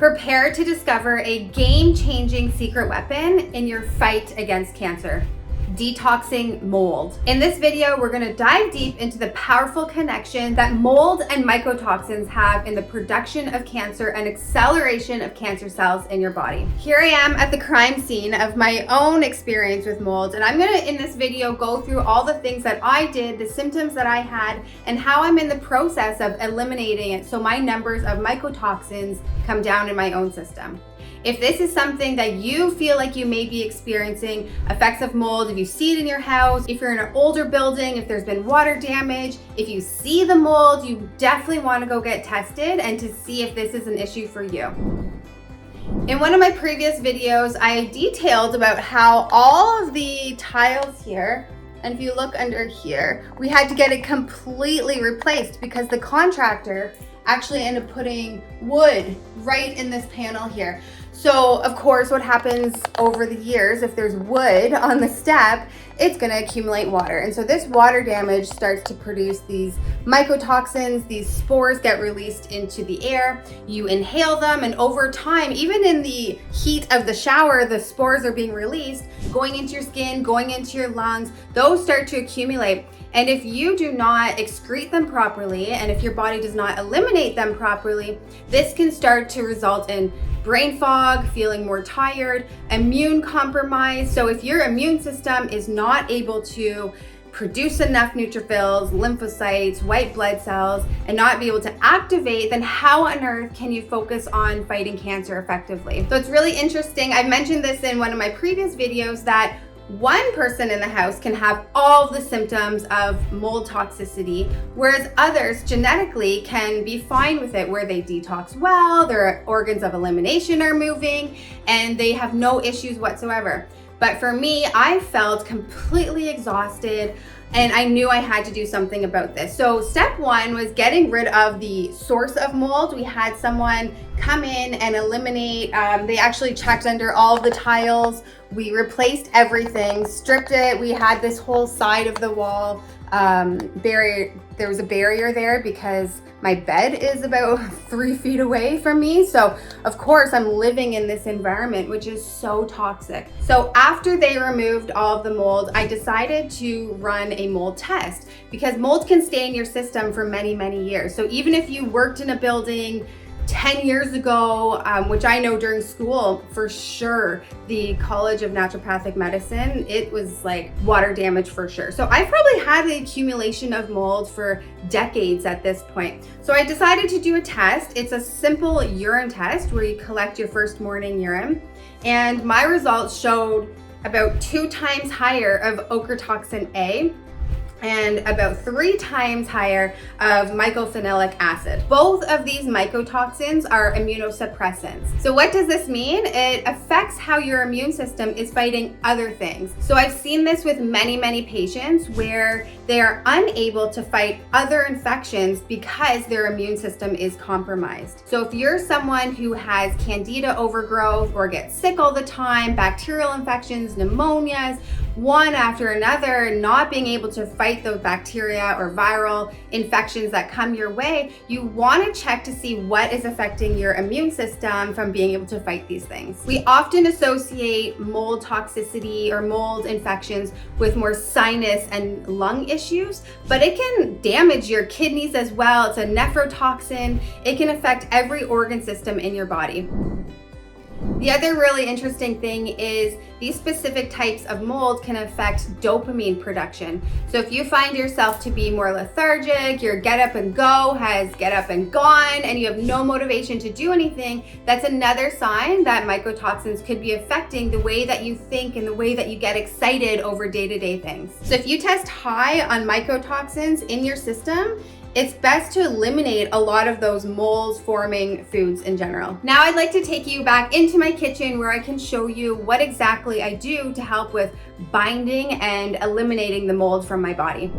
Prepare to discover a game-changing secret weapon in your fight against cancer: detoxing mold. In this video, we're gonna dive deep into the powerful connection that mold and mycotoxins have in the production of cancer and acceleration of cancer cells in your body. Here I am at the crime scene of my own experience with mold, and I'm gonna, in this video, go through all the things that I did, the symptoms that I had, and how I'm in the process of eliminating it so my numbers of mycotoxins come down in my own system. If this is something that you feel like you may be experiencing effects of mold, if you see it in your house, if you're in an older building, if there's been water damage, if you see the mold, you definitely want to go get tested and to see if this is an issue for you. In one of my previous videos, I detailed about how all of the tiles here, and if you look under here, we had to get it completely replaced because the contractor actually ended up putting wood right in this panel here. So of course, what happens over the years, if there's wood on the step, it's gonna accumulate water. And so this water damage starts to produce these mycotoxins, these spores get released into the air, you inhale them, and over time, even in the heat of the shower, the spores are being released, going into your skin, going into your lungs, those start to accumulate. And if you do not excrete them properly, and if your body does not eliminate them properly, this can start to result in brain fog, feeling more tired, immune compromise. So if your immune system is not able to produce enough neutrophils, lymphocytes, white blood cells, and not be able to activate, then how on earth can you focus on fighting cancer effectively? So it's really interesting. I mentioned this in one of my previous videos that one person in the house can have all the symptoms of mold toxicity, whereas others genetically can be fine with it, where they detox well, their organs of elimination are moving, and they have no issues whatsoever. But for me, I felt completely exhausted, and I knew I had to do something about this. So step one was getting rid of the source of mold. We had someone come in and eliminate, they actually checked under all the tiles. We replaced everything, stripped it. We had this whole side of the wall there was a barrier there because my bed is about 3 feet away from me. So of course I'm living in this environment, which is so toxic. So after they removed all of the mold, I decided to run a mold test because mold can stay in your system for many, many years. So even if you worked in a building 10 years ago, which I know during school, for sure, the College of Naturopathic Medicine, it was like water damage for sure. So I probably had the accumulation of mold for decades at this point. So I decided to do a test. It's a simple urine test where you collect your first morning urine. And my results showed about 2 times higher of ochratoxin A and about 3 times higher of mycophenolic acid. Both of these mycotoxins are immunosuppressants. So what does this mean? It affects how your immune system is fighting other things. So I've seen this with many, many patients where they are unable to fight other infections because their immune system is compromised. So if you're someone who has candida overgrowth or gets sick all the time, bacterial infections, pneumonias, one after another, not being able to fight those bacteria or viral infections that come your way, you want to check to see what is affecting your immune system from being able to fight these things. We often associate mold toxicity or mold infections with more sinus and lung issues, but it can damage your kidneys as well. It's a nephrotoxin. It can affect every organ system in your body. The other really interesting thing is these specific types of mold can affect dopamine production. So if you find yourself to be more lethargic, your get up and go has get up and gone, and you have no motivation to do anything, that's another sign that mycotoxins could be affecting the way that you think and the way that you get excited over day-to-day things. So if you test high on mycotoxins in your system, it's best to eliminate a lot of those mold forming foods in general. Now I'd like to take you back into my kitchen where I can show you what exactly I do to help with binding and eliminating the mold from my body.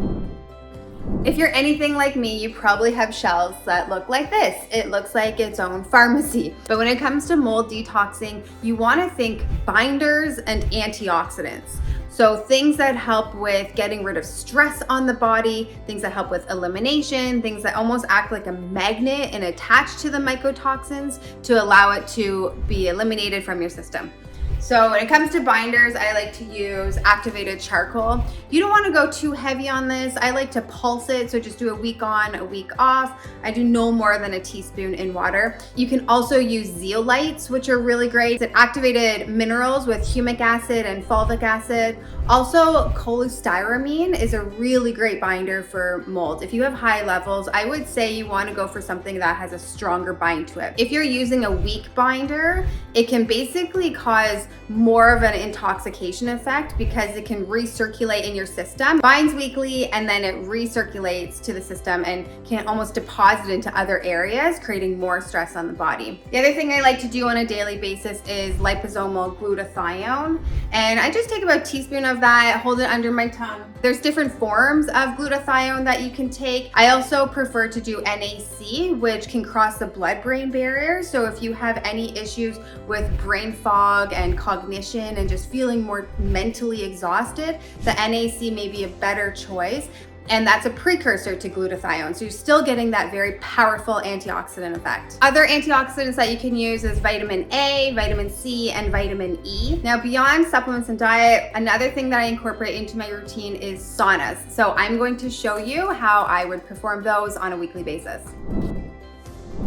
If you're anything like me, you probably have shelves that look like this. It looks like its own pharmacy. But when it comes to mold detoxing, you want to think binders and antioxidants. So things that help with getting rid of stress on the body, things that help with elimination, things that almost act like a magnet and attach to the mycotoxins to allow it to be eliminated from your system. So when it comes to binders, I like to use activated charcoal. You don't want to go too heavy on this. I like to pulse it, so just do a week on, a week off. I do no more than a teaspoon in water. You can also use zeolites, which are really great. It's activated minerals with humic acid and fulvic acid. Also, cholestyramine is a really great binder for mold. If you have high levels, I would say you want to go for something that has a stronger bind to it. If you're using a weak binder, it can basically cause more of an intoxication effect because it can recirculate in your system. Binds weakly and then it recirculates to the system and can almost deposit into other areas, creating more stress on the body. The other thing I like to do on a daily basis is liposomal glutathione. And I just take about a teaspoon of that, hold it under my tongue. There's different forms of glutathione that you can take. I also prefer to do NAC, which can cross the blood-brain barrier. So if you have any issues with brain fog and cognition and just feeling more mentally exhausted, the NAC may be a better choice. And that's a precursor to glutathione. So you're still getting that very powerful antioxidant effect. Other antioxidants that you can use is vitamin A, vitamin C, and vitamin E. Now, beyond supplements and diet, another thing that I incorporate into my routine is saunas. So I'm going to show you how I would perform those on a weekly basis.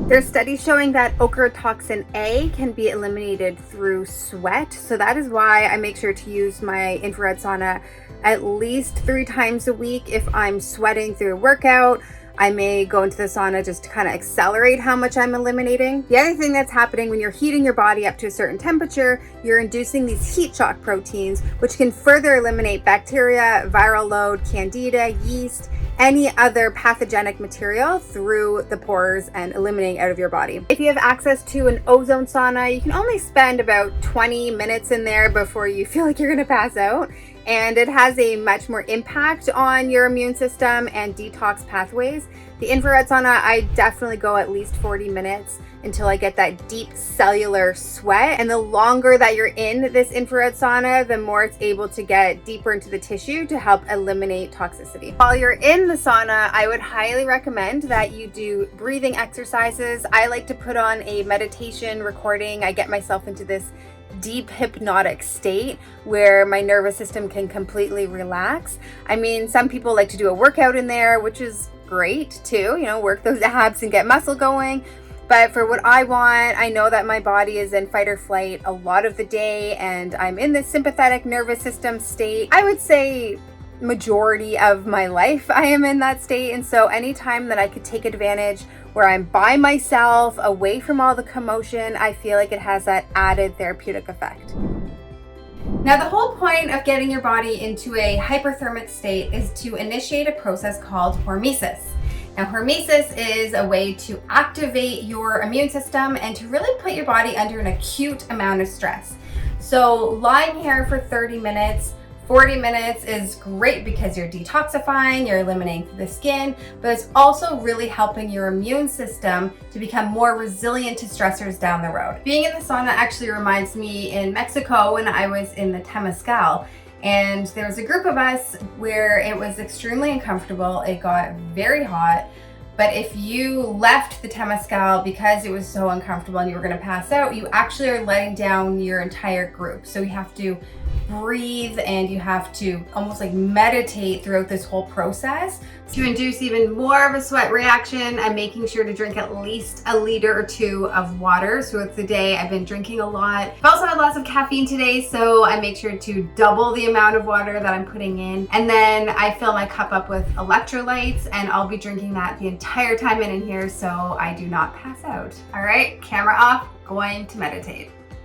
There's studies showing that ochratoxin A can be eliminated through sweat. So that is why I make sure to use my infrared sauna at least 3 times a week. If I'm sweating through a workout, I may go into the sauna just to kind of accelerate how much I'm eliminating. The other thing that's happening when you're heating your body up to a certain temperature, you're inducing these heat shock proteins, which can further eliminate bacteria, viral load, candida, yeast, any other pathogenic material through the pores and eliminating out of your body. If you have access to an ozone sauna, you can only spend about 20 minutes in there before you feel like you're gonna pass out. And it has a much more impact on your immune system and detox pathways. The infrared sauna, I definitely go at least 40 minutes until I get that deep cellular sweat. And the longer that you're in this infrared sauna, the more it's able to get deeper into the tissue to help eliminate toxicity. While you're in the sauna, I would highly recommend that you do breathing exercises. I like to put on a meditation recording. I get myself into this deep hypnotic state where my nervous system can completely relax. I mean, some people like to do a workout in there, which is great too, work those abs and get muscle going. But for what I want, I know that my body is in fight or flight a lot of the day and I'm in this sympathetic nervous system state. I would say majority of my life I am in that state. And so anytime that I could take advantage where I'm by myself, away from all the commotion, I feel like it has that added therapeutic effect. Now, the whole point of getting your body into a hyperthermic state is to initiate a process called hormesis. Now, hormesis is a way to activate your immune system and to really put your body under an acute amount of stress. So lying here for 30 minutes, 40 minutes is great because you're detoxifying, you're eliminating the skin, but it's also really helping your immune system to become more resilient to stressors down the road. Being in the sauna actually reminds me in Mexico when I was in the Temazcal. And there was a group of us where it was extremely uncomfortable. It got very hot. But if you left the Temazcal because it was so uncomfortable and you were going to pass out, you actually are letting down your entire group. So you have to breathe and you have to almost like meditate throughout this whole process. To induce even more of a sweat reaction, I'm making sure to drink at least 1 or 2 liters of water. So throughout the day, I've been drinking a lot. I've also had lots of caffeine today, so I make sure to double the amount of water that I'm putting in. And then I fill my cup up with electrolytes and I'll be drinking that the entire time in here so I do not pass out. All right, camera off, going to meditate.